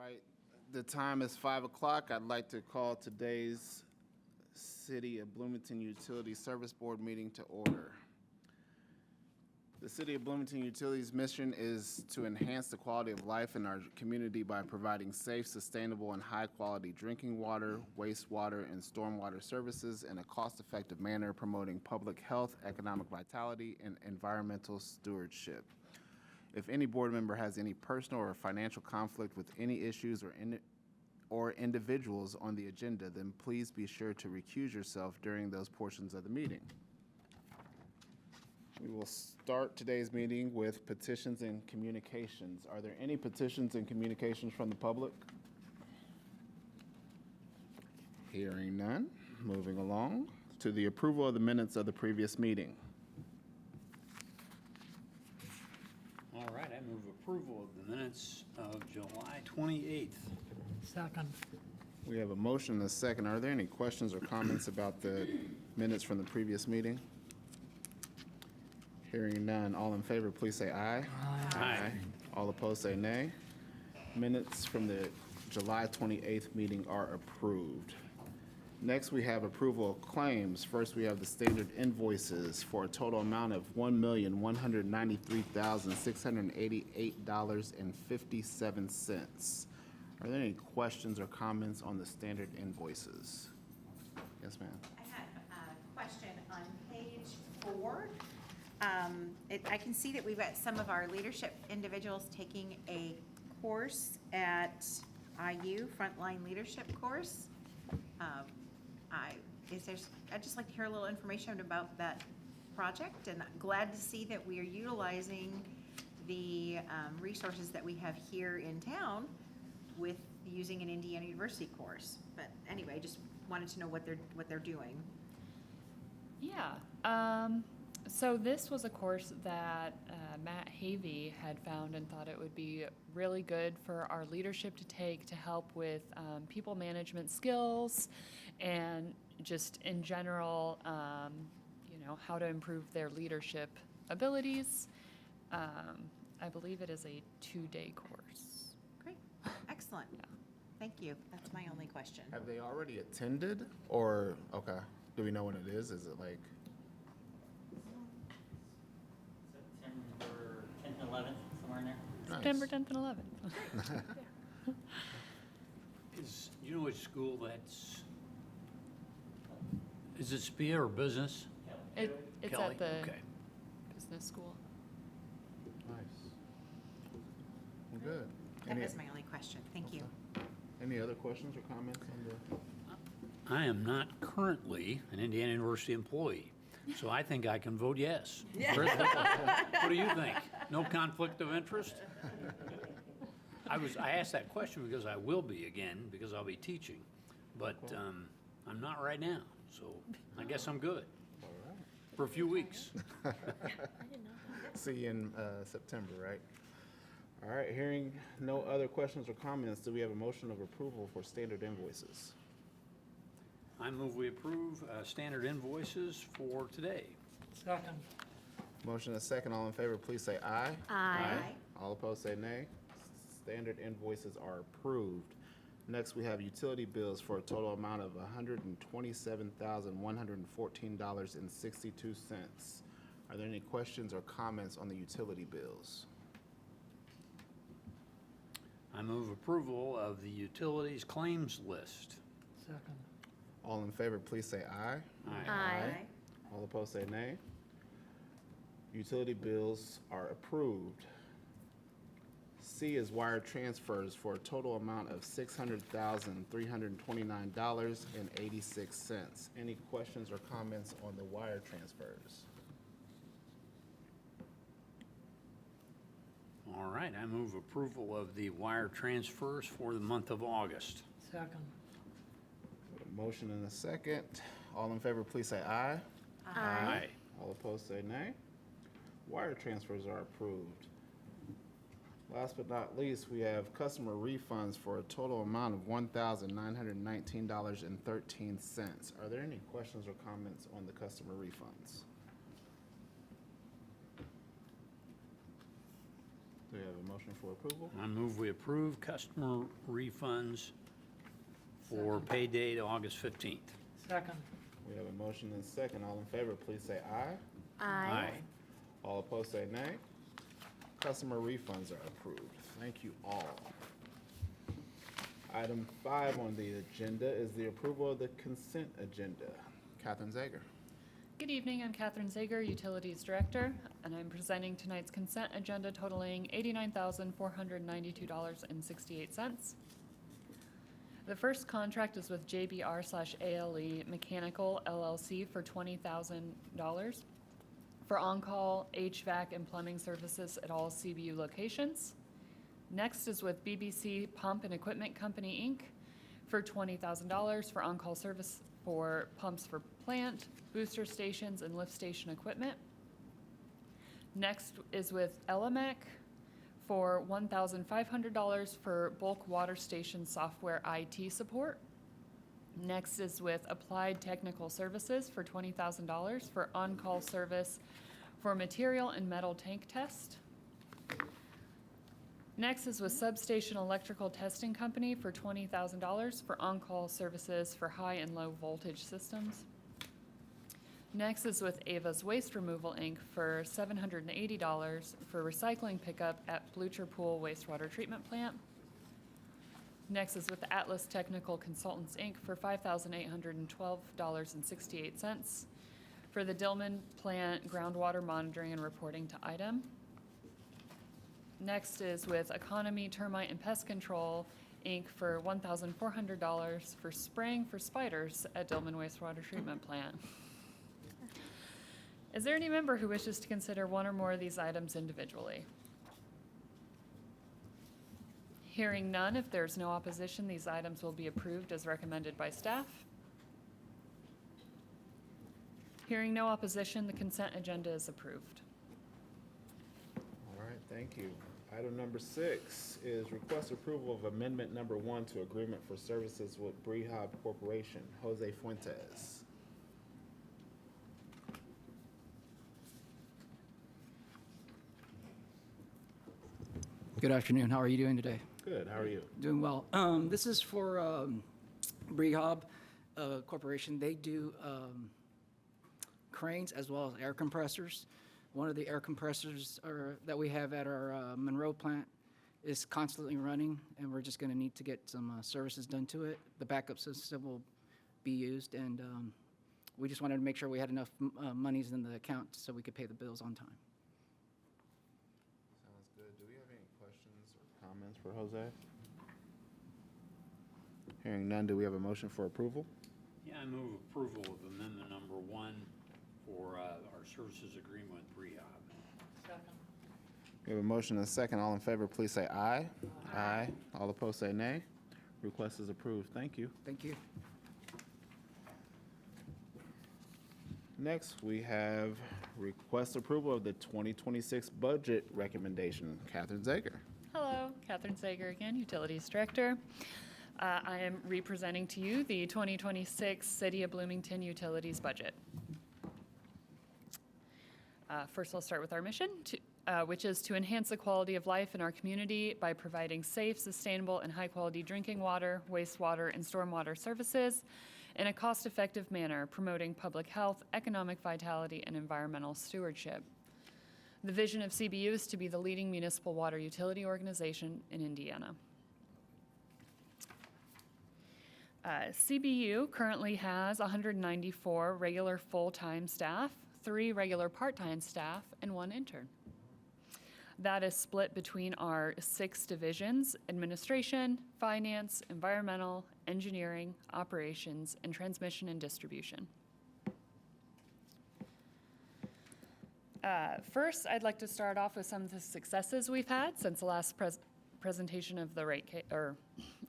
right, the time is 5 o'clock. I'd like to call today's City of Bloomington Utility Service Board meeting to order. The City of Bloomington Utilities' mission is to enhance the quality of life in our community by providing safe, sustainable, and high-quality drinking water, wastewater, and stormwater services in a cost-effective manner, promoting public health, economic vitality, and environmental stewardship. If any board member has any personal or financial conflict with any issues or individuals on the agenda, then please be sure to recuse yourself during those portions of the meeting. We will start today's meeting with petitions and communications. Are there any petitions and communications from the public? Hearing none. Moving along to the approval of the minutes of the previous meeting. All right, I move approval of the minutes of July 28th. Second. We have a motion and a second. Are there any questions or comments about the minutes from the previous meeting? Hearing none. All in favor, please say aye. Aye. All opposed, say nay. Minutes from the July 28th meeting are approved. Next, we have approval of claims. First, we have the standard invoices for a total amount of $1,193,688.57. Are there any questions or comments on the standard invoices? Yes, ma'am. I had a question on page 4. I can see that we've got some of our leadership individuals taking a course at IU, Frontline Leadership Course. I'd just like to hear a little information about that project, and I'm glad to see that we are utilizing the resources that we have here in town with using an Indiana University course. But anyway, I just wanted to know what they're doing. Yeah. So this was a course that Matt Havey had found and thought it would be really good for our leadership to take to help with people management skills and just in general, how to improve their leadership abilities. I believe it is a 2-day course. Great, excellent. Yeah. Thank you. That's my only question. Have they already attended, or, okay, do we know when it is? Is it like? September 10th and 11th, somewhere in there. Nice. September 10th and 11th. You know which school that's, is it SPIA or business? It's Kelly? at the Okay. business school. Nice. Well, good. That was my only question. Thank you. Any other questions or comments on the? I am not currently an Indiana University employee, so I think I can vote yes. What do you think? No conflict of interest? I asked that question because I will be again, because I'll be teaching, but I'm not right now, so I guess I'm good. All right. For a few weeks. See you in September, right? All right, hearing no other questions or comments, do we have a motion of approval for standard invoices? I move we approve standard invoices for today. Second. Motion and a second. All in favor, please say aye. Aye. All opposed, say nay. Standard invoices are approved. Next, we have utility bills for a total amount of $127,114.62. Are there any questions or comments on the utility bills? I move approval of the utilities claims list. Second. All in favor, please say aye. Aye. All opposed, say nay. Utility bills are approved. C is wire transfers for a total amount of $600,329.86. Any questions or comments on the wire transfers? All right, I move approval of the wire transfers for the month of August. Second. Motion and a second. All in favor, please say aye. Aye. All opposed, say nay. Wire transfers are approved. Last but not least, we have customer refunds for a total amount of $1,919.13. Are there any questions or comments on the customer refunds? Do we have a motion for approval? I move we approve customer refunds for pay date August 15th. Second. We have a motion and second. All in favor, please say aye. Aye. All opposed, say nay. Customer refunds are approved. Thank you all. Item 5 on the agenda is the approval of the consent agenda. Catherine Zager. Good evening, I'm Catherine Zager, Utilities Director, and I'm presenting tonight's consent agenda totaling $89,492.68. The first contract is with JBR/ALE Mechanical LLC for $20,000 for on-call HVAC and plumbing services at all CBU locations. Next is with BBC Pump and Equipment Company, Inc. for $20,000 for on-call service for pumps for plant, booster stations, and lift station equipment. Next is with Elamec for $1,500 for bulk water station software IT support. Next is with Applied Technical Services for $20,000 for on-call service for material and metal tank test. Next is with Substation Electrical Testing Company for $20,000 for on-call services for high and low voltage systems. Next is with Ava's Waste Removal, Inc. for $780 for recycling pickup at Blucher Pool Wastewater Treatment Plant. Next is with Atlas Technical Consultants, Inc. for $5,812.68 for the Dillman Plant groundwater monitoring and reporting to item. Next is with Economy Termite and Pest Control, Inc. for $1,400 for spraying for spiders at Dillman Wastewater Treatment Plant. Is there any member who wishes to consider one or more of these items individually? Hearing none, if there's no opposition, these items will be approved as recommended by staff. Hearing no opposition, the consent agenda is approved. All right, thank you. Item number 6 is request approval of amendment number 1 to agreement for services with Brehab Corporation. Jose Fuentes. Good afternoon. How are you doing today? Good, how are you? Doing well. This is for Brehab Corporation. They do cranes as well as air compressors. One of the air compressors that we have at our Monroe plant is constantly running, and we're just going to need to get some services done to it. The backup system will be used, and we just wanted to make sure we had enough monies in the account so we could pay the bills on time. Sounds good. Do we have any questions or comments for Jose? Hearing none, do we have a motion for approval? Yeah, I move approval of amendment number 1 for our services agreement with Rehab. Second. We have a motion and a second. All in favor, please say aye. Aye. All opposed, say nay. Request is approved. Thank you. Thank you. Next, we have request approval of the 2026 budget recommendation. Catherine Zager. Hello, Catherine Sager again, Utilities Director. I am representing to you the 2026 City of Bloomington Utilities budget. First, I'll start with our mission, which is to enhance the quality of life in our community by providing safe, sustainable, and high-quality drinking water, wastewater, and stormwater services in a cost-effective manner, promoting public health, economic vitality, and environmental stewardship. The vision of CBU is to be the leading municipal water utility organization in Indiana. CBU currently has 194 regular full-time staff, 3 regular part-time staff, and 1 intern. That is split between our 6 divisions: administration, finance, environmental, engineering, operations, and transmission and distribution. First, I'd like to start off with some of the successes we've had since the last presentation of the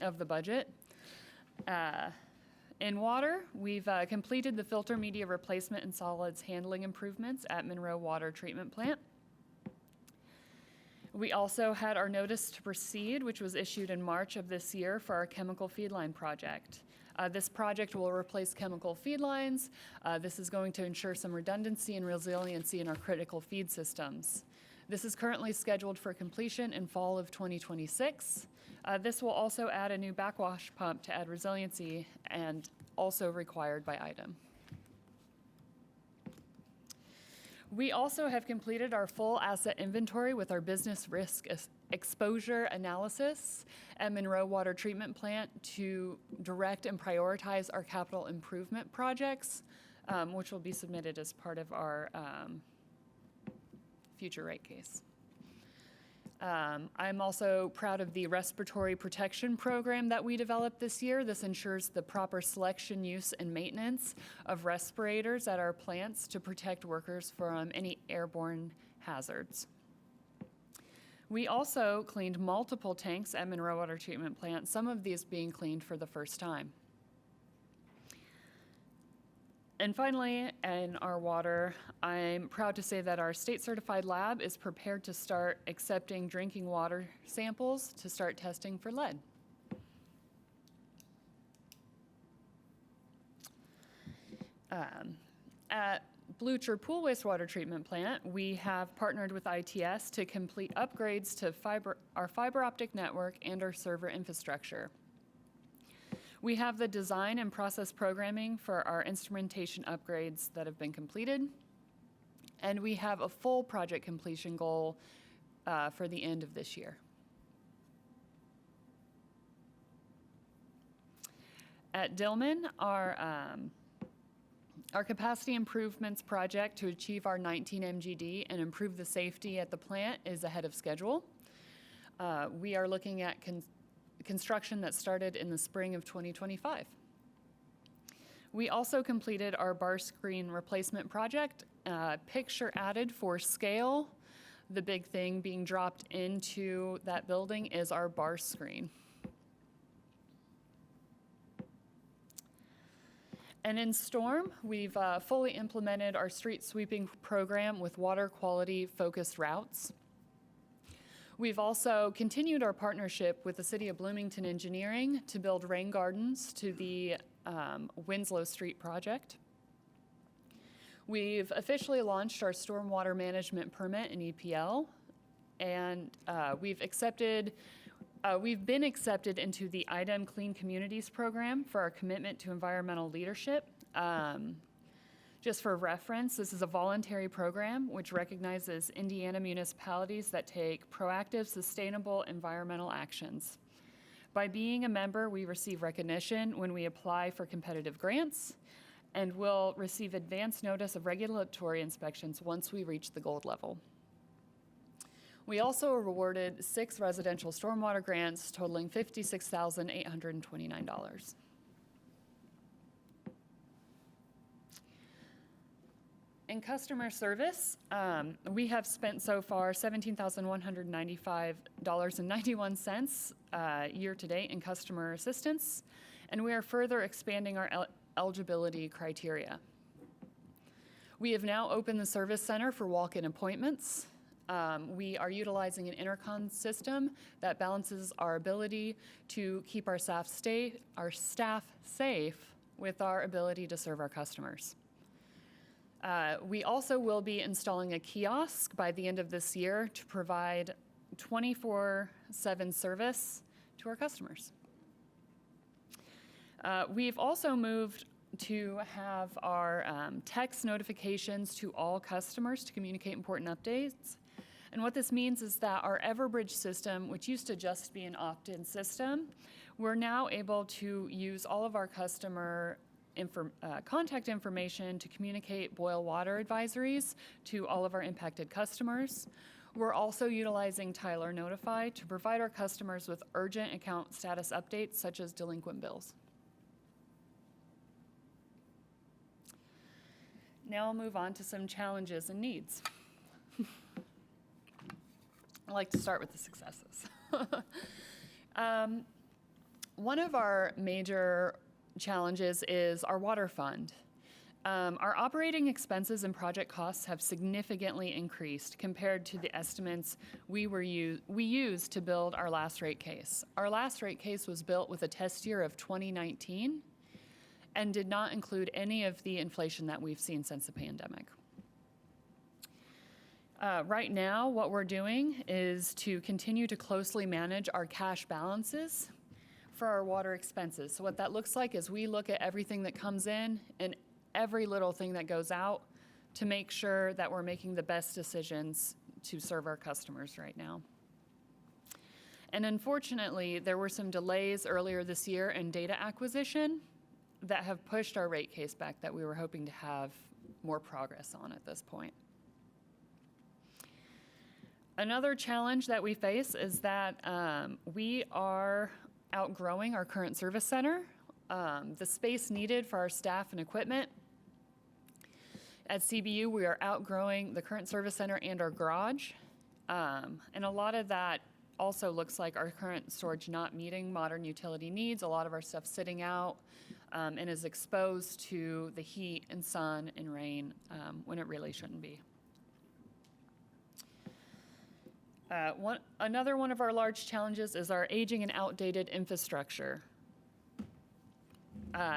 of the budget. In water, we've completed the filter media replacement and solids handling improvements at Monroe Water Treatment Plant. We also had our notice to proceed, which was issued in March of this year for our chemical feed line project. This project will replace chemical feed lines. This is going to ensure some redundancy and resiliency in our critical feed systems. This is currently scheduled for completion in fall of 2026. This will also add a new backwash pump to add resiliency and also required by item. We also have completed our full asset inventory with our business risk exposure analysis at Monroe Water Treatment Plant to direct and prioritize our capital improvement projects, which will be submitted as part of our future rate case. I'm also proud of the respiratory protection program that we developed this year. This ensures the proper selection, use, and maintenance of respirators at our plants to protect workers from any airborne hazards. We also cleaned multiple tanks at Monroe Water Treatment Plant, some of these being cleaned for the first time. And finally, in our water, I'm proud to say that our state-certified lab is prepared to start accepting drinking water samples to start testing for lead. At Blucher Pool Wastewater Treatment Plant, we have partnered with ITS to complete upgrades to our fiber optic network and our server infrastructure. We have the design and process programming for our instrumentation upgrades that have been completed, and we have a full project completion goal for the end of this year. At Dillman, our capacity improvements project to achieve our 19 MGD and improve the safety at the plant is ahead of schedule. We are looking at construction that started in the spring of 2025. We also completed our bar screen replacement project. Picture added for scale. The big thing being dropped into that building is our bar screen. And in Storm, we've fully implemented our street sweeping program with water quality focused routes. We've also continued our partnership with the City of Bloomington Engineering to build rain gardens to the Winslow Street project. We've officially launched our stormwater management permit in EPL, and we've been accepted into the IDEM Clean Communities program for our commitment to environmental leadership. Just for reference, this is a voluntary program which recognizes Indiana municipalities that take proactive, sustainable environmental actions. By being a member, we receive recognition when we apply for competitive grants, and will receive advance notice of regulatory inspections once we reach the gold level. We also were awarded 6 residential stormwater grants totaling $56,829. In customer service, we have spent so far $17,195.91 year to date in customer assistance, and we are further expanding our eligibility criteria. We have now opened the service center for walk-in appointments. We are utilizing an intercom system that balances our ability to keep our staff safe with our ability to serve our customers. We also will be installing a kiosk by the end of this year to provide 24/7 service to our customers. We've also moved to have our text notifications to all customers to communicate important updates. And what this means is that our Everbridge system, which used to just be an opt-in system, we're now able to use all of our customer contact information to communicate boil water advisories to all of our impacted customers. We're also utilizing Tyler Notify to provide our customers with urgent account status updates such as delinquent bills. Now I'll move on to some challenges and needs. I like to start with the successes. One of our major challenges is our water fund. Our operating expenses and project costs have significantly increased compared to the estimates we used to build our last rate case. Our last rate case was built with a test year of 2019 and did not include any of the inflation that we've seen since the pandemic. Right now, what we're doing is to continue to closely manage our cash balances for our water expenses. So what that looks like is we look at everything that comes in and every little thing that goes out to make sure that we're making the best decisions to serve our customers right now. And unfortunately, there were some delays earlier this year in data acquisition that have pushed our rate case back that we were hoping to have more progress on at this point. Another challenge that we face is that we are outgrowing our current service center. The space needed for our staff and equipment. At CBU, we are outgrowing the current service center and our garage. And a lot of that also looks like our current storage not meeting modern utility needs. A lot of our stuff sitting out and is exposed to the heat and sun and rain when it really shouldn't be. Another one of our large challenges is our aging and outdated infrastructure.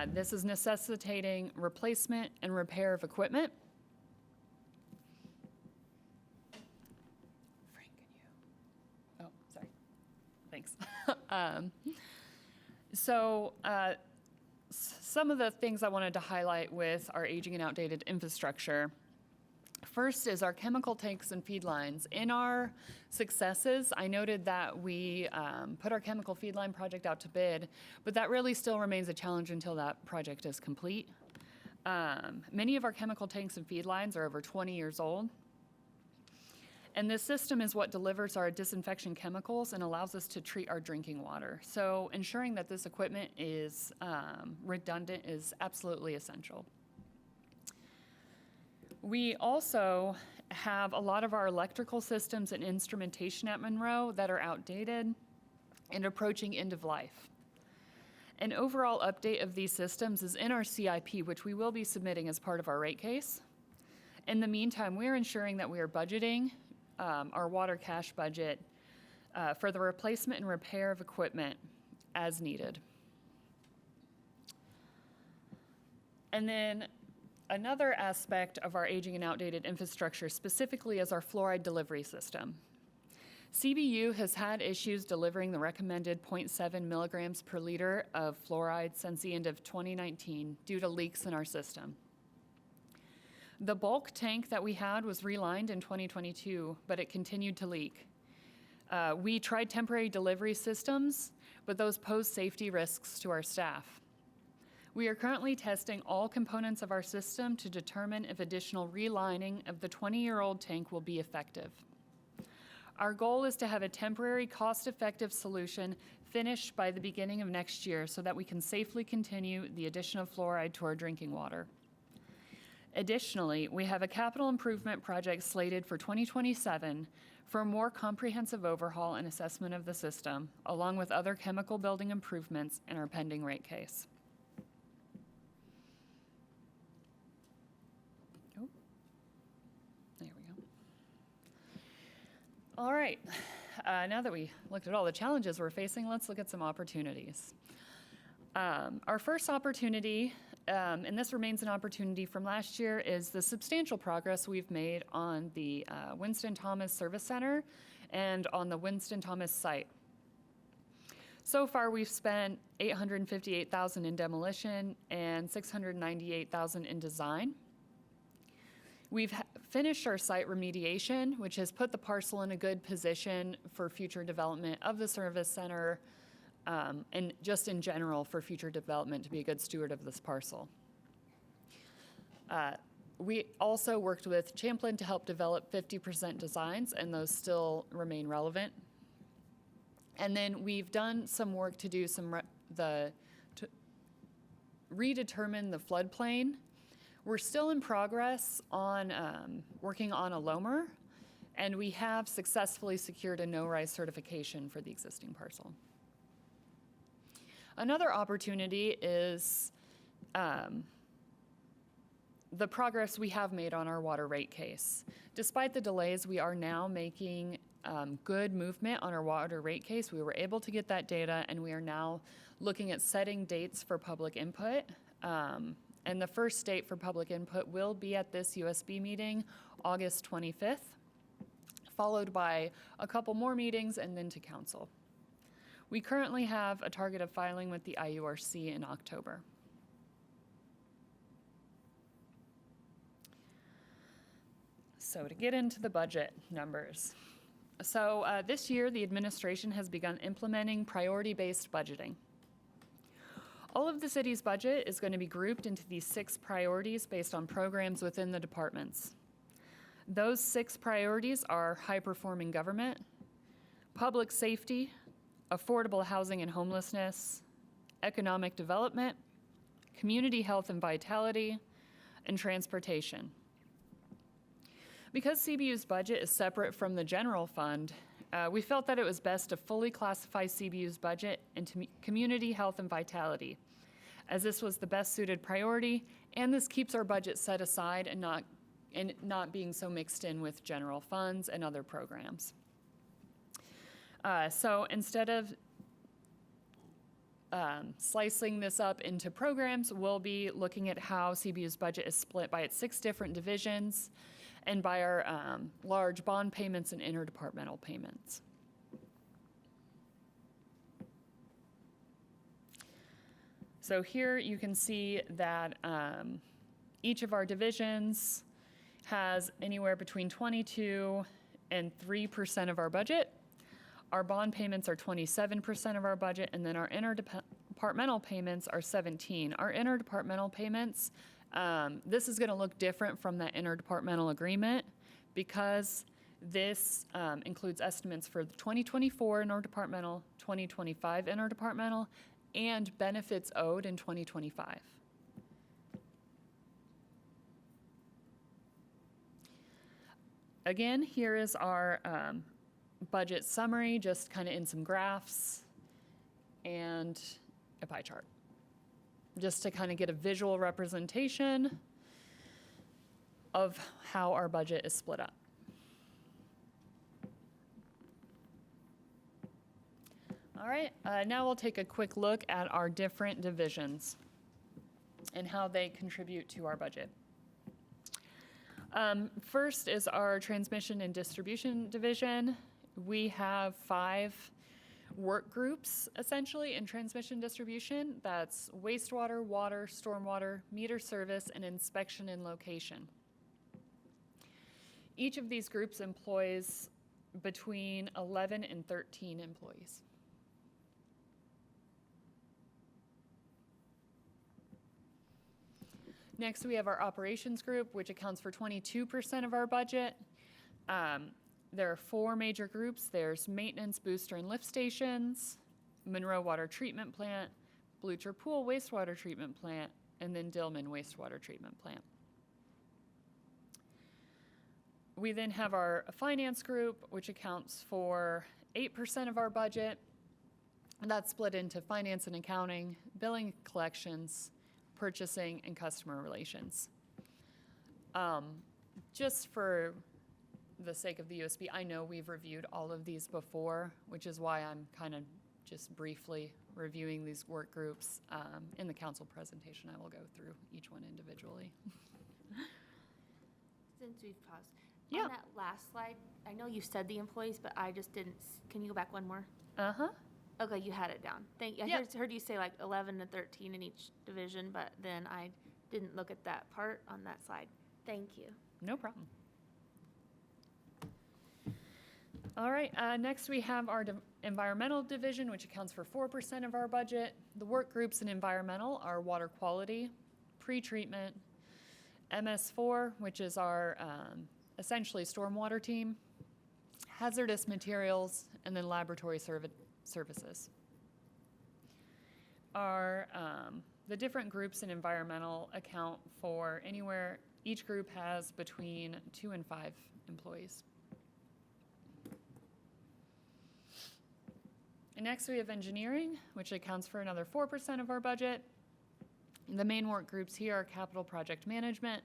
This is necessitating replacement and repair of equipment. Frank, can you? Oh, sorry. Thanks. Some of the things I wanted to highlight with our aging and outdated infrastructure. First is our chemical tanks and feed lines. In our successes, I noted that we put our chemical feed line project out to bid, but that really still remains a challenge until that project is complete. Many of our chemical tanks and feed lines are over 20 years old. And this system is what delivers our disinfection chemicals and allows us to treat our drinking water. So ensuring that this equipment is redundant is absolutely essential. We also have a lot of our electrical systems and instrumentation at Monroe that are outdated and approaching end of life. An overall update of these systems is in our CIP, which we will be submitting as part of our rate case. In the meantime, we're ensuring that we are budgeting our water cash budget for the replacement and repair of equipment as needed. And then another aspect of our aging and outdated infrastructure specifically is our fluoride delivery system. CBU has had issues delivering the recommended 0.7 milligrams per liter of fluoride since the end of 2019 due to leaks in our system. The bulk tank that we had was relined in 2022, but it continued to leak. We tried temporary delivery systems, but those pose safety risks to our staff. We are currently testing all components of our system to determine if additional relining of the 20-year-old tank will be effective. Our goal is to have a temporary, cost-effective solution finished by the beginning of next year so that we can safely continue the addition of fluoride to our drinking water. Additionally, we have a capital improvement project slated for 2027 for a more comprehensive overhaul and assessment of the system, along with other chemical building improvements in our pending rate case. Oh, there we go. All right, now that we looked at all the challenges we're facing, let's look at some opportunities. Our first opportunity, and this remains an opportunity from last year, is the substantial progress we've made on the Winston Thomas Service Center and on the Winston Thomas site. So far, we've spent $858,000 in demolition and $698,000 in design. We've finished our site remediation, which has put the parcel in a good position for future development of the service center, and just in general for future development to be a good steward of this parcel. We also worked with Champlin to help develop 50% designs, and those still remain relevant. And then we've done some work to do to redetermine the floodplain. We're still in progress on working on a LOMR, and we have successfully secured a no-rise certification for the existing parcel. Another opportunity is the progress we have made on our water rate case. Despite the delays, we are now making good movement on our water rate case. We were able to get that data, and we are now looking at setting dates for public input. And the first date for public input will be at this USB meeting, August 25th. followed by a couple more meetings and then to council. We currently have a target of filing with the IURC in October. So to get into the budget numbers. So this year, the administration has begun implementing priority-based budgeting. All of the city's budget is going to be grouped into these 6 priorities based on programs within the departments. Those 6 priorities are high-performing government, public safety, affordable housing and homelessness, economic development, community health and vitality, and transportation. Because CBU's budget is separate from the general fund, we felt that it was best to fully classify CBU's budget into community health and vitality, as this was the best suited priority, and this keeps our budget set aside and not being so mixed in with general funds and other programs. So instead of slicing this up into programs, we'll be looking at how CBU's budget is split by its 6 different divisions and by our large bond payments and interdepartmental payments. So here you can see that each of our divisions has anywhere between 22 and 3% of our budget. Our bond payments are 27% of our budget, and then our interdepartmental payments are 17%. Our interdepartmental payments, this is going to look different from that interdepartmental agreement because this includes estimates for the 2024 interdepartmental, 2025 interdepartmental, and benefits owed in 2025. Again, here is our budget summary, just kind of in some graphs and a pie chart, just to kind of get a visual representation of how our budget is split up. All right, now we'll take a quick look at our different divisions and how they contribute to our budget. First is our transmission and distribution division. We have 5 work groups essentially in transmission distribution. That's wastewater, water, stormwater, meter service, and inspection and location. Each of these groups employs between 11 and 13 employees. Next, we have our operations group, which accounts for 22% of our budget. There are 4 major groups. There's maintenance, booster, and lift stations, Monroe Water Treatment Plant, Blucher Pool Wastewater Treatment Plant, and then Dillman Wastewater Treatment Plant. We then have our finance group, which accounts for 8% of our budget. That's split into finance and accounting, billing, collections, purchasing, and customer relations. Just for the sake of the USB, I know we've reviewed all of these before, which is why I'm kind of just briefly reviewing these work groups. In the council presentation, I will go through each one individually. Since we've paused. Yeah. On that last slide, I know you said the employees, but I just didn't, can you go back one more? Uh-huh. Okay, you had it down. I Yep. heard you say like 11 to 13 in each division, but then I didn't look at that part on that slide. Thank you. No problem. All right, next we have our environmental division, which accounts for 4% of our budget. The work groups in environmental are water quality, pre-treatment, MS4, which is our essentially stormwater team, hazardous materials, and then laboratory services. Our, the different groups in environmental account for anywhere, each group has between 2 and 5 employees. And next we have engineering, which accounts for another 4% of our budget. The main work groups here are capital project management,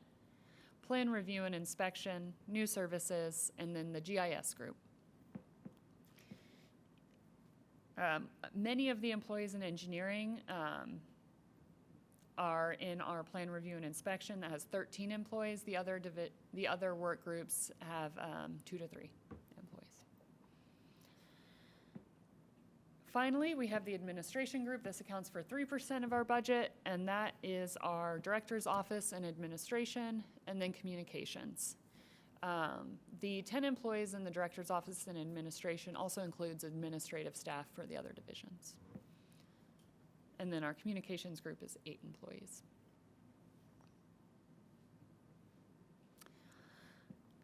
plan review and inspection, new services, and then the GIS group. Many of the employees in engineering are in our plan review and inspection that has 13 employees. The other work groups have 2 to 3. Yeah. finally, we have the administration group. This accounts for 3% of our budget, and that is our director's office and administration, and then communications. The 10 employees in the director's office and administration also includes administrative staff for the other divisions. And then our communications group is 8 employees.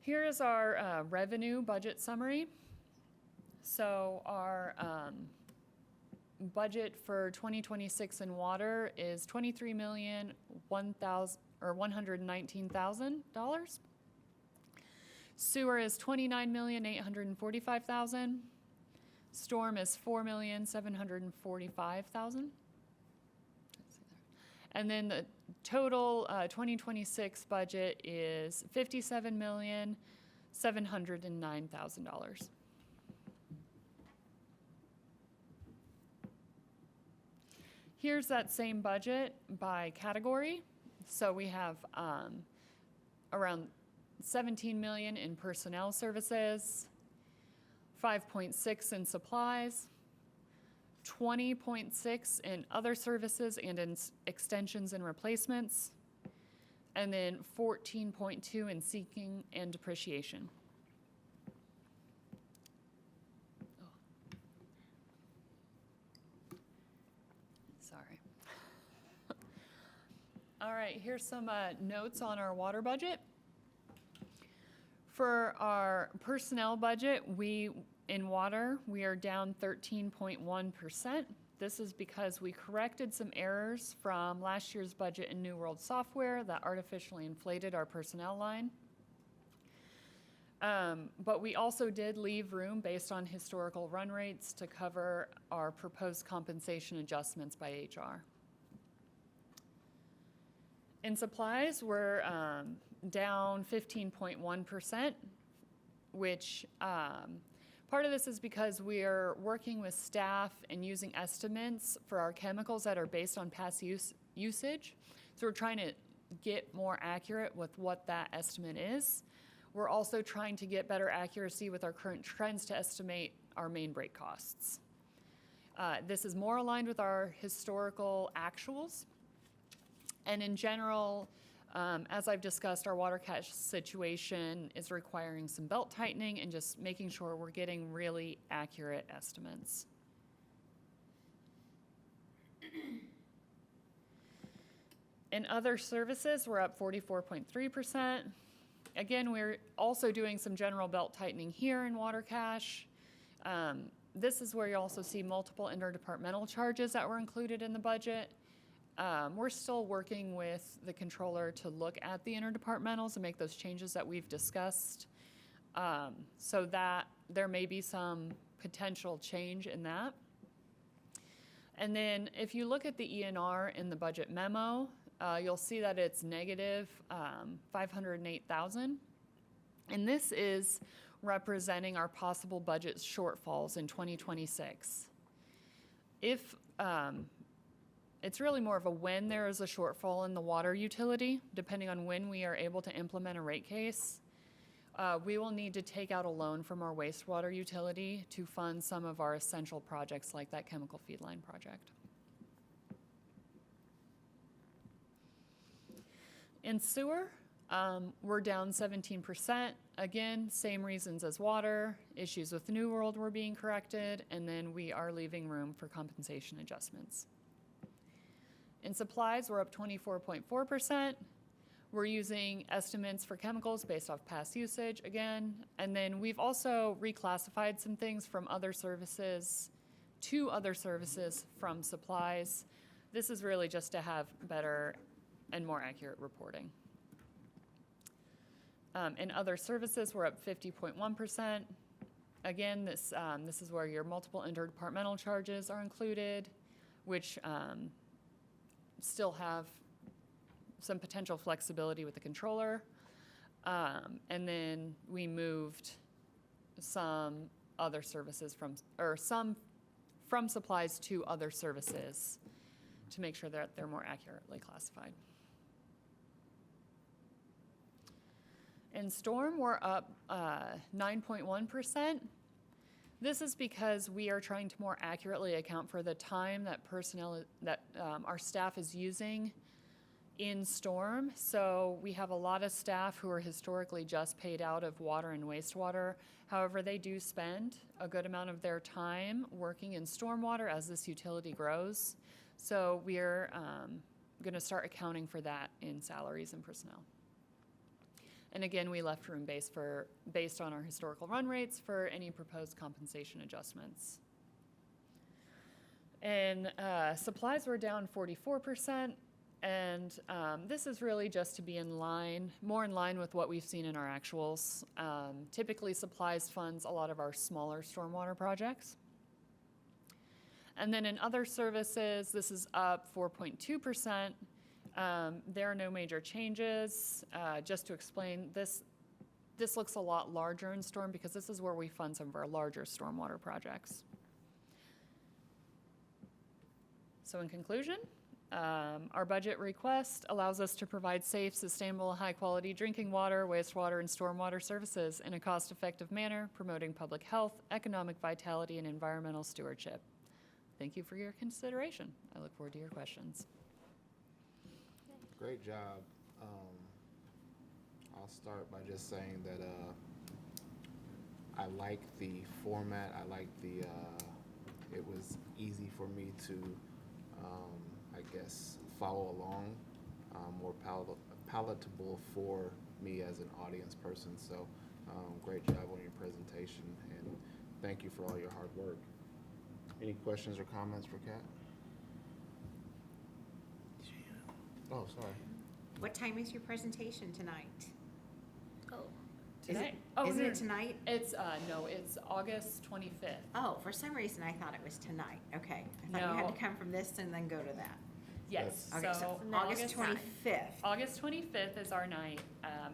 Here is our revenue budget summary. So our budget for 2026 in water is $23,119,000. Sewer is $29,845,000. Storm is $4,745,000. And then the total 2026 budget is $57,709,000. Here's that same budget by category. So we have around 17 million in personnel services, 5.6 in supplies, 20.6 in other services and in extensions and replacements, and then 14.2 in seeking and depreciation. Sorry. All right, here's some notes on our water budget. For our personnel budget, in water, we are down 13.1%. This is because we corrected some errors from last year's budget in New World Software that artificially inflated our personnel line. But we also did leave room based on historical run rates to cover our proposed compensation adjustments by HR. In supplies, we're down 15.1%, which part of this is because we are working with staff and using estimates for our chemicals that are based on past usage. So we're trying to get more accurate with what that estimate is. We're also trying to get better accuracy with our current trends to estimate our main break costs. This is more aligned with our historical actuals. And in general, as I've discussed, our water cache situation is requiring some belt tightening and just making sure we're getting really accurate estimates. In other services, we're up 44.3%. Again, we're also doing some general belt tightening here in water cache. This is where you also see multiple interdepartmental charges that were included in the budget. We're still working with the controller to look at the interdepartmentals and make those changes that we've discussed, so that there may be some potential change in that. And then if you look at the ENR in the budget memo, you'll see that it's negative 508,000. And this is representing our possible budget shortfalls in 2026. If it's really more of a when there is a shortfall in the water utility, depending on when we are able to implement a rate case, we will need to take out a loan from our wastewater utility to fund some of our essential projects like that chemical feed line project. In sewer, we're down 17%. Again, same reasons as water, issues with New World were being corrected, and then we are leaving room for compensation adjustments. In supplies, we're up 24.4%. We're using estimates for chemicals based off past usage again. And then we've also reclassified some things from other services to other services from supplies. This is really just to have better and more accurate reporting. In other services, we're up 50.1%. Again, this is where your multiple interdepartmental charges are included, which still have some potential flexibility with the controller. And then we moved some other services some from supplies to other services to make sure that they're more accurately classified. In storm, we're up 9.1%. This is because we are trying to more accurately account for the time that our staff is using in storm. So we have a lot of staff who are historically just paid out of water and wastewater. However, they do spend a good amount of their time working in stormwater as this utility grows. So we're going to start accounting for that in salaries and personnel. And again, we left room based on our historical run rates for any proposed compensation adjustments. And supplies were down 44%. And this is really just to be more in line with what we've seen in our actuals. Typically, supplies funds a lot of our smaller stormwater projects. And then in other services, this is up 4.2%. There are no major changes. Just to explain, this looks a lot larger in storm because this is where we fund some of our larger stormwater projects. So in conclusion, our budget request allows us to provide safe, sustainable, high-quality drinking water, wastewater, and stormwater services in a cost-effective manner, promoting public health, economic vitality, and environmental stewardship. Thank you for your consideration. I look forward to your questions. Great job. I'll start by just saying that I like the format. I like it was easy for me to, I guess, follow along, more palatable for me as an audience person. So great job on your presentation, and thank you for all your hard work. Any questions or comments for Kat? Oh, sorry. What time is your presentation tonight? Oh, Tonight? Isn't it tonight? It's, no, it's August 25th. Oh, for some reason I thought it was tonight. Okay. I thought you had No. to come from this and then go to that. Yes, Okay, so so August 25th. August 25th is our night.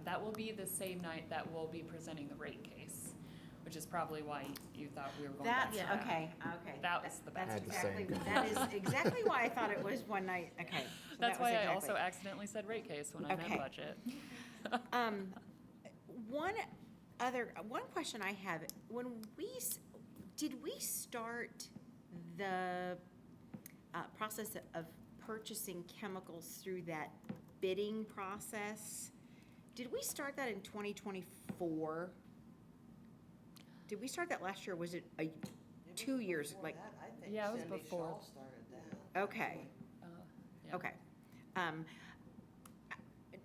That will be the same night that we'll be presenting the rate case, which is probably why you thought we were going back That's, to that. okay. That was the That's Had the same exactly, that is exactly why I thought it was one night. Okay. So That's that was why I exactly- also accidentally said rate case when I Okay. meant budget. One question I have, did we start the process of purchasing chemicals through that bidding process? Did we start that in 2024? Did we start that last year, or was it 2 years, like, Yeah, it was before. okay, Yeah. okay.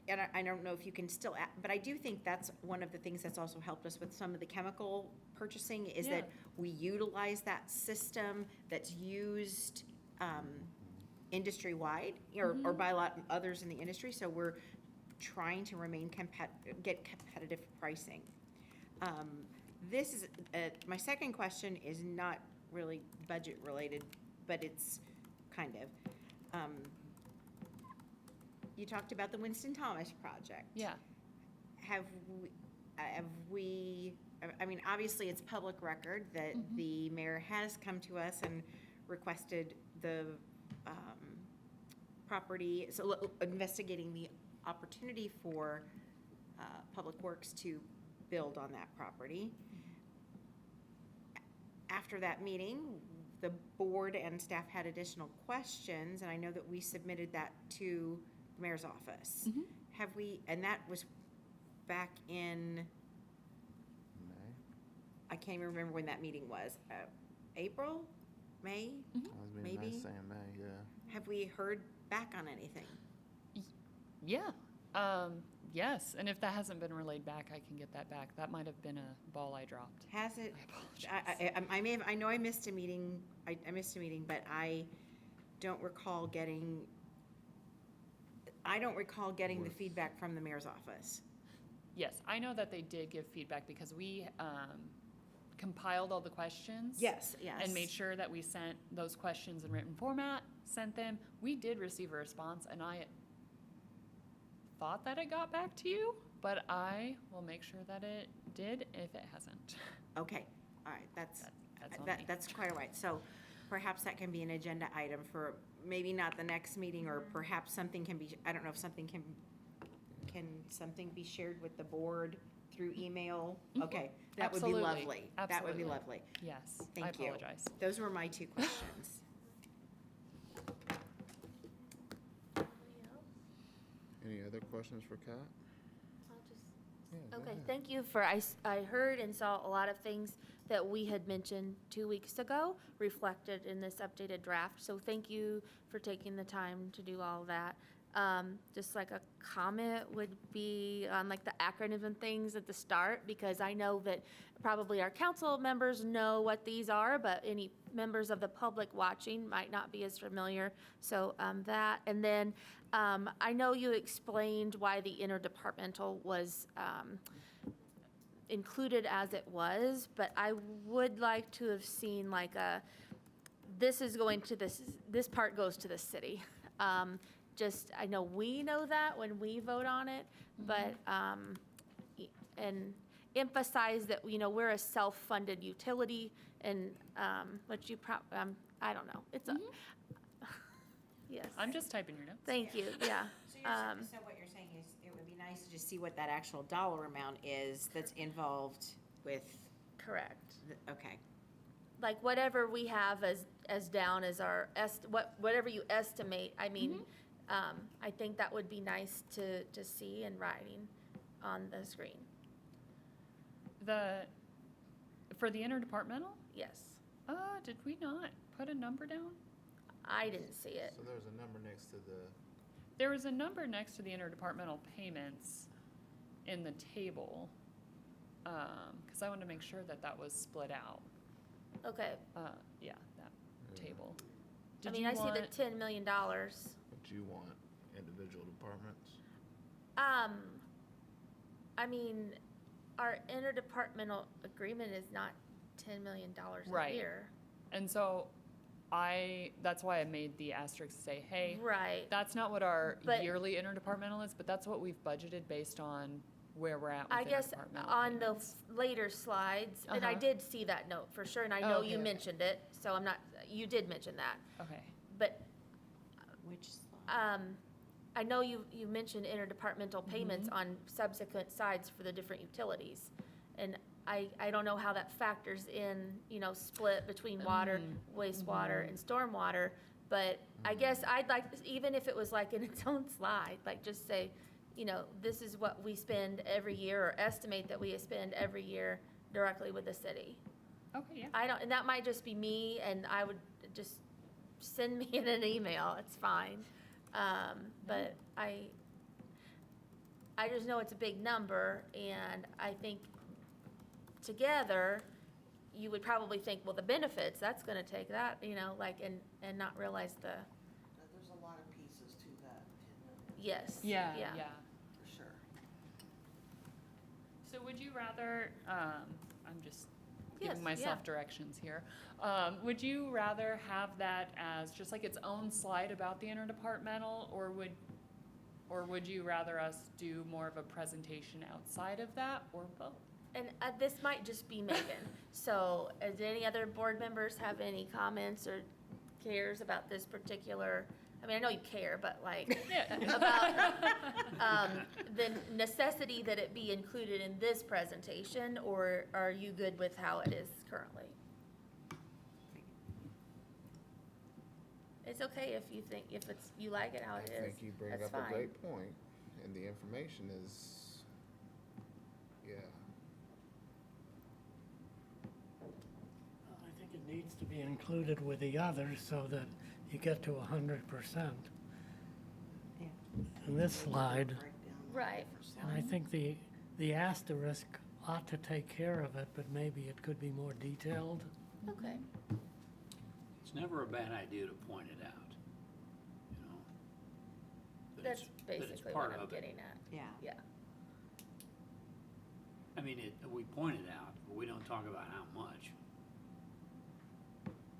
And I don't know if you can still, but I do think that's one of the things that's also helped us with some of the chemical purchasing, is that Yeah. we utilize that system that's used industry-wide, or by a lot of others in the industry, so we're trying to remain get competitive pricing. This is, my second question is not really budget-related, but it's kind of. You talked about the Winston Thomas project. Yeah. Have we, I mean, obviously, it's public record that the mayor has come to us and requested the property, so investigating the opportunity for Public Works to build on that property. After that meeting, the board and staff had additional questions, and I know that we submitted that to the mayor's office. Have we, and that was back in, May? I can't even remember when that meeting was, April, May? I was being Maybe. nice saying May, yeah. Have we heard back on anything? Yeah. Yes, and if that hasn't been relayed back, I can get that back. That might have been a ball I dropped. Has it? I apologize. I may have, I know I missed a meeting, I missed a meeting, but I don't recall getting the feedback from the mayor's office. Yes, I know that they did give feedback because we compiled all the questions. Yes, yes. And made sure that we sent those questions in written format, sent them. We did receive a response, and I thought that it got back to you, but I will make sure that it did if it hasn't. Okay, all right, That's on me. that's quite all right. So perhaps that can be an agenda item for maybe not the next meeting, or perhaps something can be, I don't know if something can something be shared with the board through email? Okay, that would be Absolutely. lovely. That would be Absolutely. lovely. Yes, I Thank you. apologize. Those were my 2 questions. Any other questions for Kat? I'll just Yeah, go Okay, ahead. thank you for, I heard and saw a lot of things that we had mentioned 2 weeks ago reflected in this updated draft. So thank you for taking the time to do all of that. Just like a comment would be on like the acronym and things at the start, because I know that probably our council members know what these are, but any members of the public watching might not be as familiar. So that, and then I know you explained why the interdepartmental was included as it was, but I would like to have seen like this is going to this part goes to the city. I know we know that when we vote on it, but, and emphasize that, we're a self-funded utility and, what you I don't know, it's a, yes. I'm just typing your notes. Thank you, yeah. So what you're saying is, it would be nice to just see what that actual dollar amount is that's involved with, Correct. okay. Like whatever we have as down as our, whatever you estimate, I mean, I think that would be nice to see in writing on the screen. For the interdepartmental, Yes, did we not put a number down? I didn't see it. So there's a number next to the, There was a number next to the interdepartmental payments in the table, because I wanted to make sure that that was split out. Okay, Yeah, that table. I Did mean, you I see the want- $10 million. what you want, individual departments? I mean, our interdepartmental agreement is not $10 million a Right. year. And so that's why I made the asterisk say, hey, Right, that's not what our But- yearly interdepartmental is, but that's what we've budgeted based on where we're at with I guess interdepartmental on the payments. later slides, and I Uh-huh. did see that note for sure, and I Oh, know okay, you okay. mentioned it, so you did mention that. Okay, But Which slide? I know you mentioned interdepartmental payments Mm-hmm. on subsequent sides for the different utilities. And I don't know how that factors in, split between water, wastewater, and stormwater. But I guess I'd like, even if it was like in its own slide, like just say, this is what we spend every year or estimate that we spend every year directly with the city. okay, yeah. And that might just be me, and I would just send me in an email, it's fine. But I just know it's a big number, and I think together, you would probably think, well, the benefits, that's gonna take that, and not realize the, There's a lot of pieces to that, yes. Yeah, for sure. So would you rather, I'm just Yes, giving myself yeah. directions here. Would you rather have that as just like its own slide about the interdepartmental, or would you rather us do more of a presentation outside of that, or both? And this might just be Megan, so does any other board members have any comments or cares about this particular, I mean, I know you care, but like, about the necessity that it be included in this presentation, or are you good with how it is currently? It's okay if you like it how it is. I think you bring That's up a fine. great point, and the information is, yeah. I think it needs to be included with the others so that you get to 100%. Yeah. In this slide, Break down the Right. different and I think the asterisk ought to take care of it, but maybe it could be more detailed. Okay, It's never a bad idea to point it out, that that's it's- that it's basically part what I'm of it. getting at, Yeah. yeah. I mean, we point it out, but we don't talk about how much.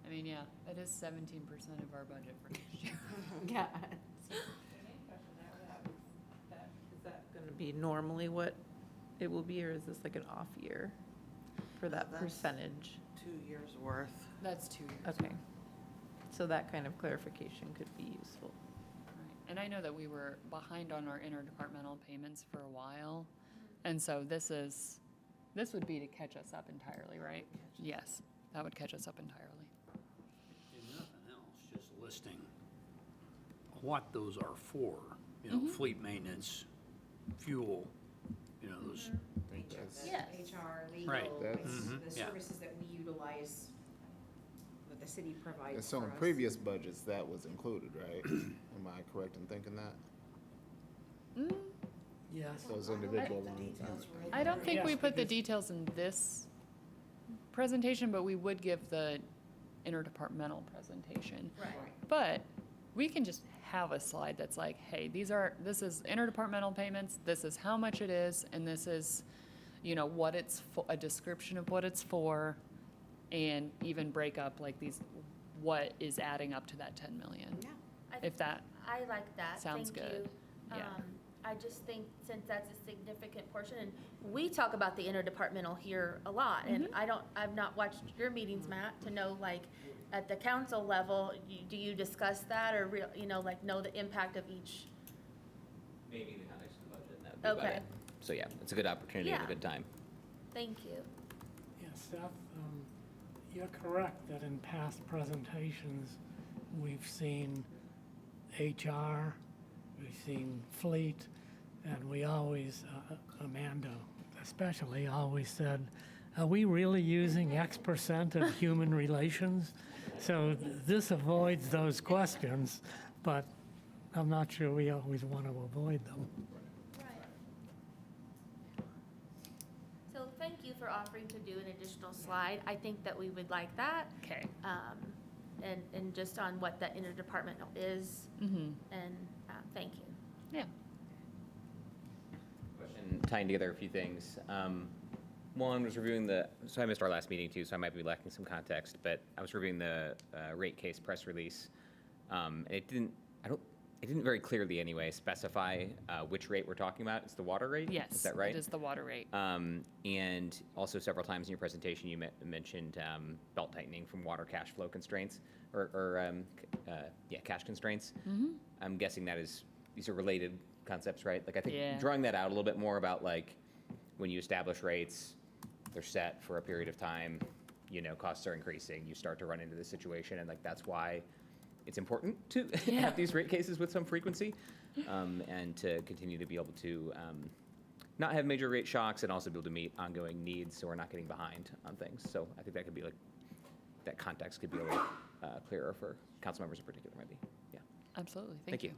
I mean, yeah, it is 17% of our budget for next year. Yeah. Is that going to be normally what it will be, or is this like an off year for that That's- percentage? 2 years worth. That's 2 years. Okay, so that kind of clarification could be useful. Right. And I know that we were behind on our interdepartmental payments for a while, And so this would be to catch us up entirely, right? Yes, that would catch us up entirely. And nothing else, just listing what those are for, you know, fleet maintenance, fuel, you know, those, Yes. HR, legal, Right. That's- the Yeah. services that we utilize, that the city provides And so for in us. previous budgets, that was included, right? Am I correct in thinking that? Yes. Those individual The ones? details were in I don't think Yes, we put the because- details in this presentation, but we would give the interdepartmental presentation. Right. But we can just have a slide that's like, hey, this is interdepartmental payments, this is how much it is, and this is, you know, what it's for, a description of what it's for, and even break up like what is adding up to that 10 million. Yeah. If that, I like that. Sounds Thank good. you. Yeah. I just think since that's a significant portion, and we talk about the interdepartmental here a lot, and I've not watched your meetings, Matt, to know like, at the council level, do you discuss that or like know the impact of each? Maybe in the context of the budget, and that would be about Okay. it. So yeah, it's a good opportunity and Yeah. a good time. Thank you. Yes, Seth, you're correct that in past presentations, we've seen HR, we've seen fleet, and we always, Amanda especially, always said, are we really using X% of human relations? So this avoids those questions, but I'm not sure we always want to avoid them. So thank you for offering to do an additional slide. I think that we would like that. okay. And just on what that interdepartmental is, and thank you. Yeah. Question tying together a few things. One was reviewing so I missed our last meeting too, so I might be lacking some context, but I was reviewing the rate case press release. And it didn't very clearly anyway specify which rate we're talking about. It's the water rate? Yes. Is that right? It is the water rate. And also several times in your presentation, you mentioned belt tightening from water cash flow constraints or cash constraints. I'm guessing these are related concepts, right? Like I think Yeah. drawing that out a little bit more about like when you establish rates, they're set for a period of time, you know, costs are increasing, you start to run into this situation, and like that's why it's important to have these rate cases with some frequency, and to continue to be able to not have major rate shocks and also be able to meet ongoing needs so we're not getting behind on things. So I think that could be like, that context could be a little clearer for council members in particular, maybe. Yeah. Absolutely. Thank you.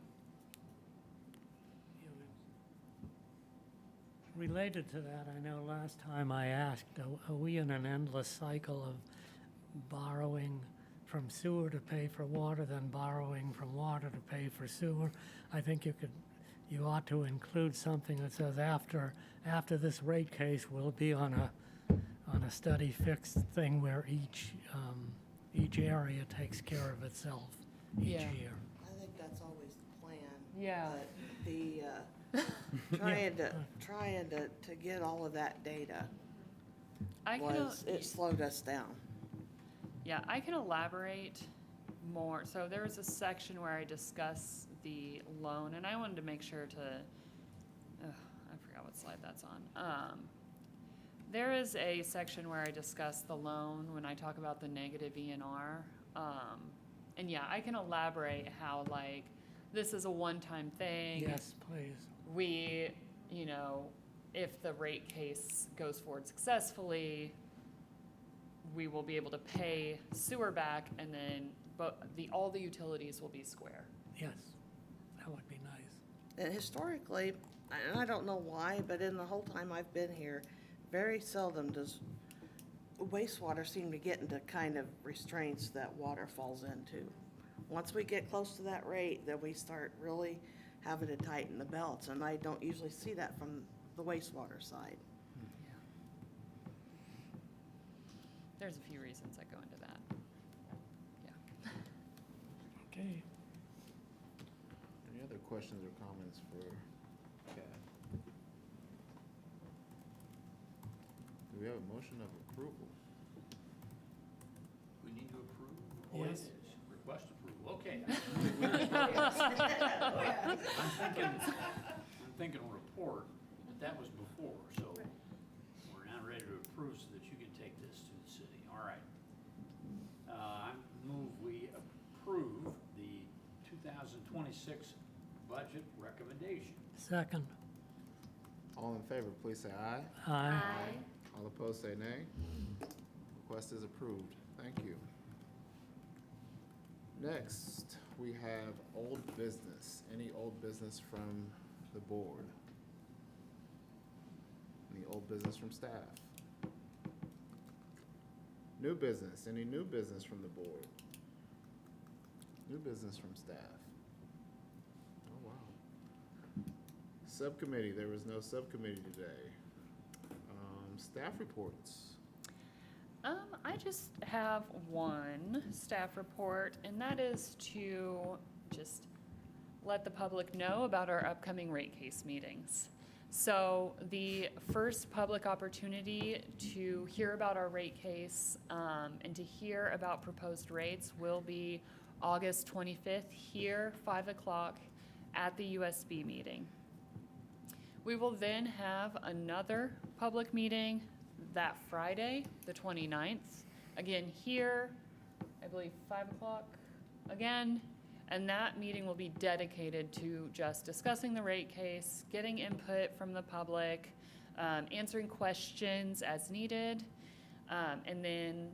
Related to that, I know last time I asked, are we in an endless cycle of borrowing from sewer to pay for water, then borrowing from water to pay for sewer? I think you ought to include something that says after this rate case, we'll be on a steady fixed thing where each area takes care of itself each Yeah. year. I think that's always the plan. Yeah. But the, trying to get all of that data it slowed us down. Yeah, I can elaborate more. So there was a section where I discuss the loan, and I wanted to make sure to, I forgot what slide that's on. There is a section where I discuss the loan when I talk about the negative ENR. And yeah, I can elaborate how like, this is a one-time thing. Yes, please. We, you know, if the rate case goes forward successfully, we will be able to pay sewer back, and then, but all the utilities will be square. Yes, that would be nice. And historically, and I don't know why, but in the whole time I've been here, very seldom does wastewater seem to get into kind of restraints that water falls into. Once we get close to that rate, then we start really having to tighten the belts, and I don't usually see that from the wastewater side. There's a few reasons that go into that. Yeah. Okay. Any other questions or comments for Kat? Do we have a motion of approval? we need to approve? Oh, it Yes. is. Request approval, okay. I'm thinking report. but that was before, so we're now ready to approve so that you can take this to the city. All right. I move we approve the 2026 budget recommendation. Second. All in favor, please say aye. Aye. All opposed, say nay. Request is approved. Thank you. Next, we have old business. Any old business from the board? Any old business from staff? New business. Any new business from the board? New business from staff? Oh, wow. Subcommittee. There was no subcommittee today. Staff reports. I just have one staff report, and that is to just let the public know about our upcoming rate case meetings. So the first public opportunity to hear about our rate case and to hear about proposed rates will be August 25th here, 5 o'clock at the USB meeting. We will then have another public meeting that Friday, the 29th, again here, I believe 5 o'clock again, and that meeting will be dedicated to just discussing the rate case, getting input from the public, answering questions as needed, and then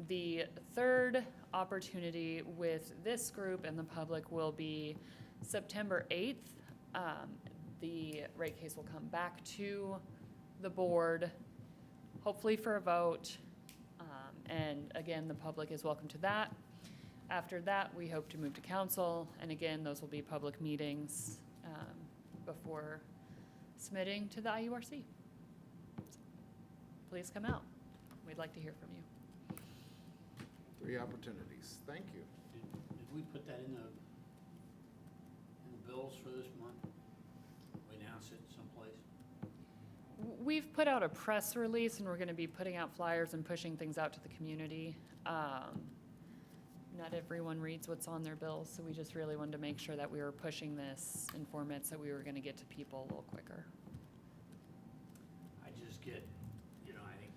the third opportunity with this group and the public will be September 8th. The rate case will come back to the board, hopefully for a vote. And again, the public is welcome to that. After that, we hope to move to council. And again, those will be public meetings before submitting to the IURC. So please come out. We'd like to hear from you. 3 opportunities. Thank you. Did we put that in the bills for this month? We announce it someplace? We've put out a press release, and we're going to be putting out flyers and pushing things out to the community. Not everyone reads what's on their bills, so we just really wanted to make sure that we were pushing this in formats that we were going to get to people a little quicker. I just get, I think,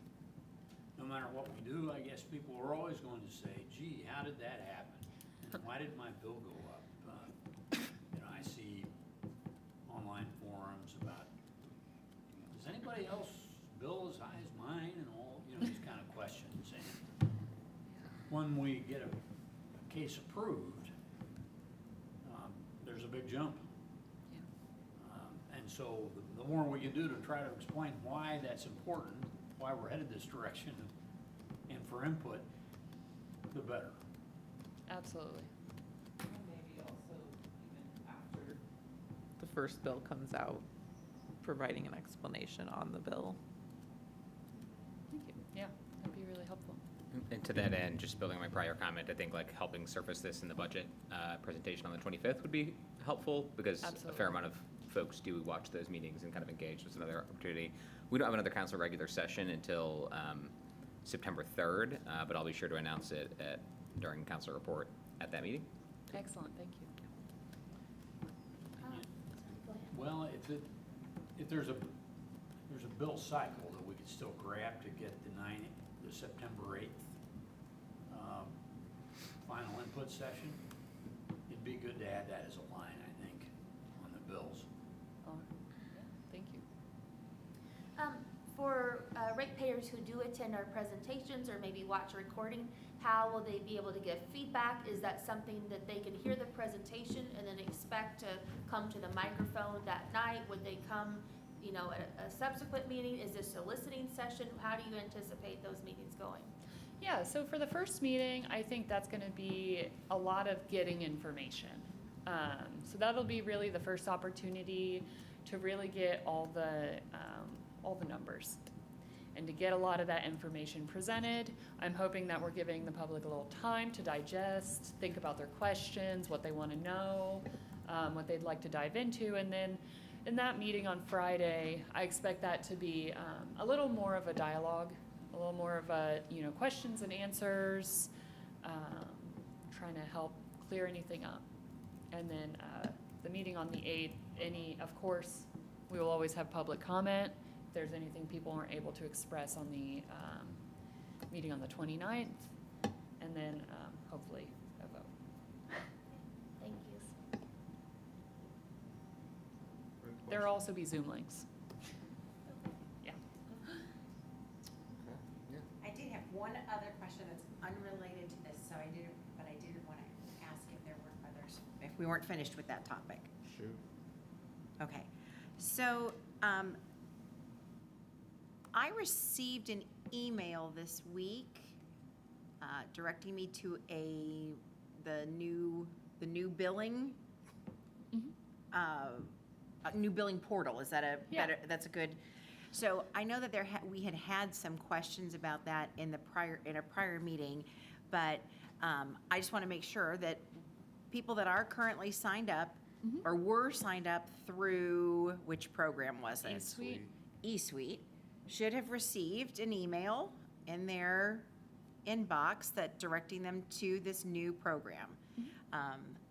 no matter what we do, I guess people are always going to say, gee, how did that happen? Why did my bill go up? I see online forums about, does anybody else bill as high as mine and all, these kind of questions. And when we get a case approved, there's a big jump. And so the more we can do to try to explain why that's important, why we're headed this direction, and for input, the better. Absolutely. Maybe also even after the first bill comes out, providing an explanation on the bill. Thank you. Yeah, that'd be really helpful. And to that end, just building on my prior comment, I think like helping surface this in the budget presentation on the 25th would be helpful because a Absolutely. fair amount of folks do watch those meetings and kind of engage. It's another opportunity. We don't have another council regular session until September 3rd, but I'll be sure to announce it during council report at that meeting. Excellent, thank you. Well, if there's a bill cycle that we could still grab to get the September 8th final input session, it'd be good to add that as a line, I think, on the bills. Thank you. For ratepayers who do attend our presentations or maybe watch a recording, how will they be able to give feedback? Is that something that they can hear the presentation and then expect to come to the microphone that night? Would they come, at a subsequent meeting? Is this a listening session? How do you anticipate those meetings going? Yeah, so for the first meeting, I think that's going to be a lot of getting information. So that'll be really the first opportunity to really get all the numbers and to get a lot of that information presented. I'm hoping that we're giving the public a little time to digest, think about their questions, what they want to know, what they'd like to dive into, and then in that meeting on Friday, I expect that to be a little more of a dialogue, a little more of a, questions and answers, trying to help clear anything up. And then the meeting on the 8th, of course, We will always have public comment. If there's anything people weren't able to express on the meeting on the 29th, and then hopefully a vote. Thank you. There will also be Zoom links. Yeah. I did have one other question that's unrelated to this, so I didn't want to ask if there were others, if we weren't finished with that topic. Shoot. Okay, so, I received an email this week, directing me to the new billing, a new billing portal. Is that a Yeah. better, that's a good, so I know that we had some questions about that in a prior meeting, but, I just want to make sure that people that are currently signed up, or were signed up through, which program was it? eSuite. eSuite, should have received an email in their inbox that directing them to this new program.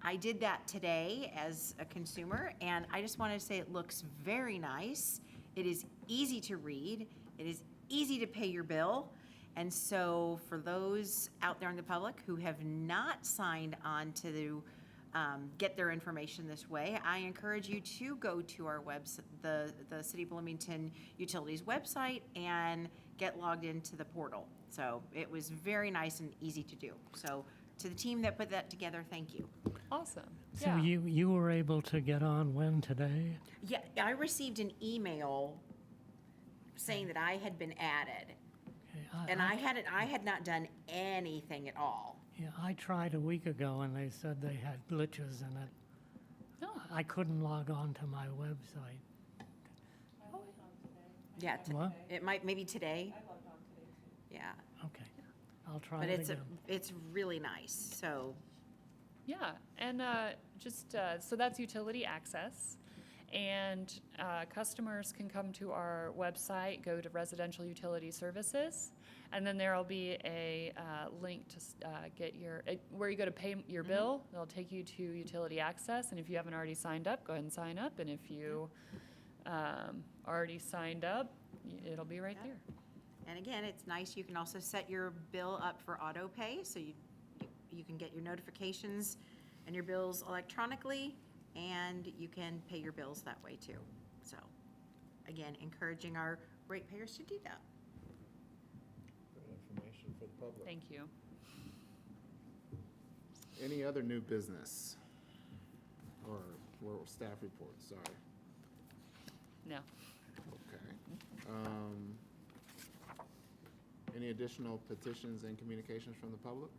I did that today as a consumer, and I just wanted to say it looks very nice. It is easy to read. It is easy to pay your bill. And so for those out there in the public who have not signed on to get their information this way, I encourage you to go to our website, the City of Bloomington Utilities website, and get logged into the portal. So it was very nice and easy to do. So to the team that put that together, thank you. Awesome. So Yeah. you were able to get on when today? Yeah, I received an email saying that I had been added, Okay, and I had not done anything at all. Yeah, I tried a week ago and they said they had glitches in it. Oh. I couldn't log on to my website. Yeah, What? it might, maybe today. Yeah, Okay, I'll try but it it's again. it's really nice, so. Yeah, and so that's utility access. And customers can come to our website, go to residential utility services, and then there'll be a link to get where you go to pay your bill. They'll take you to utility access, and if you haven't already signed up, go ahead and sign up. And if you already signed up, it'll be right there. And again, it's nice, you can also set your bill up for auto pay, so you can get your notifications and your bills electronically, and you can pay your bills that way too. So, again, encouraging our ratepayers to do that. Good information for the public. Thank you. Any other new business? Or staff reports, sorry. No. Okay. Any additional petitions and communications from the public?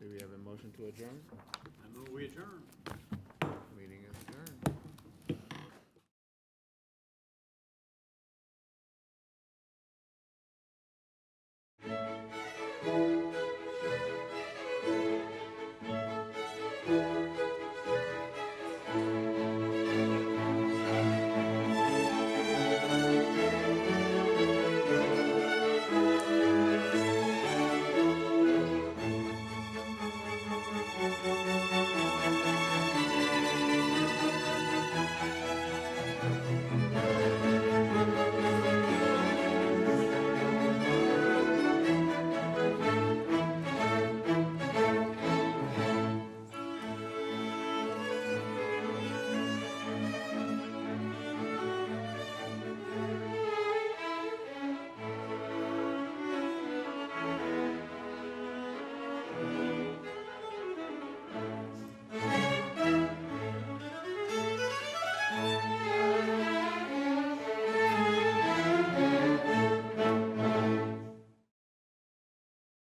Do we have a motion to adjourn? I move we adjourn. Meeting is adjourned.